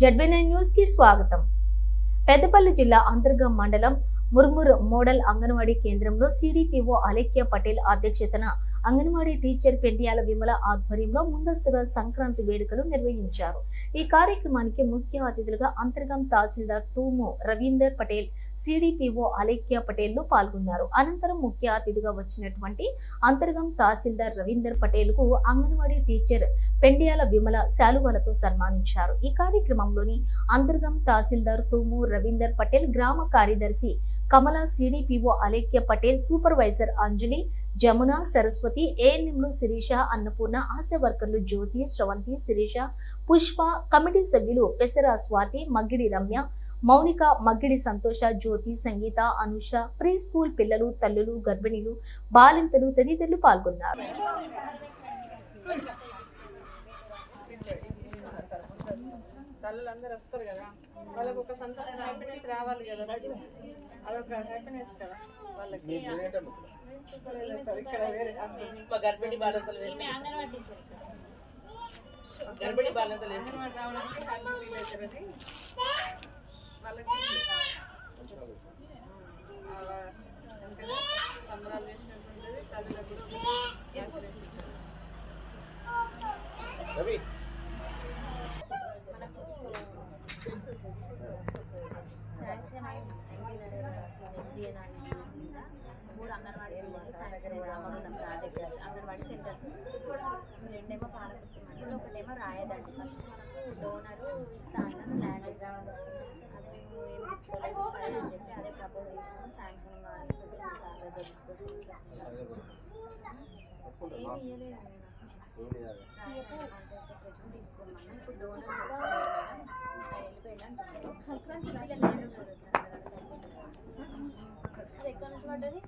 జెడ్బీ9 news కి స్వాగతం। పెద్దపల్లి జిల్లా అంతర్గం మండలం ముర్ముర్ మోడల్ అంగన్వాడీ కేంద్రంలో సిడిపిఓ అలేఖ్య పటేల్ అధ్యక్షతన అంగన్వాడీ టీచర్ పెండియాల విమల ఆధ్వర్యంలో ముందస్తుగా సంక్రాంతి వేడుకలు నిర్వహించారు। ఈ కార్యక్రమానికి ముఖ్య అతిథులుగా అంతర్గం తహసీల్దార్ తూము రవీందర్ పటేల్, సిడిపిఓ అలేఖ్య పటేల్ పాల్గొన్నారు। అనంతరం ముఖ్య అతిథిగా వచ్చినటువంటి అంతర్గం తహసీల్దార్ రవీందర్ పటేల్ కు అంగన్వాడీ టీచర్ పెండియాల విమల శాలువాలతో సన్మానించారు। ఈ కార్యక్రమంలోని అంతర్గం తహసీల్దార్ తూము రవీందర్ పటేల్, గ్రామ కార్యదర్శి కమలా, సిడిపిఓ అలేఖ్య పటేల్, సూపర్వైజర్ అంజలి, జమున, సరస్వతి, ఏఎన్ఎంలు శిరీష, అన్నపూర్ణ, ఆశా వర్కర్లు జ్యోతి, శ్రవంతి, శిరీష, పుష్ప, కమిటీ సభ్యులు పెసర స్వాతి, మగ్గిడి రమ్య, మౌనిక, మగ్గిడి సంతోష, జ్యోతి, సంగీత, అనుష, ప్రీ స్కూల్ పిల్లలు, తల్లులు, గర్భిణీలు, బాలింతలు తదితరులు పాల్గొన్నారు। తల్లులందరూ వస్తారు కదా, వాళ్ళకి ఒక సంతోషం, హ్యాపీనెస్ రావాలి కదా, అదొక హ్యాపీనెస్ కదా వాళ్ళకి। ఇక్కడ వేరే గర్భిణీ బాలింతలు రావడానికి హ్యాపీ ఫీల్ అవుతారని వాళ్ళకి సంబరాలు చేసినట్టుంటుంది। తల్లులకు శాంక్షన్ మూడు anganwadi sanction Ramagundam project anganwadi centres, రెండేమో పాలకుర్తి మండలం, ఒకటేమో రాయదండి। ఫస్ట్ మనకు డోనరు ఇస్తా అన్నాను, ల్యాండ్ అది మేము ఏం తీసుకోలేదు అని చెప్పి అదే ప్రపోజ్ చేసినాము। శాంక్షన్ కావాల్సి వచ్చింది సార్ దగ్గర ఏమి ఇవ్వలేదు తీసుకోమన్నా। ఇప్పుడు డోనర్ వెళ్ళిపోయాడు సంక్రాంతి ల్యాండ్ ఉంటుంది సార్, అది ఎక్కడి నుంచి పడ్డది?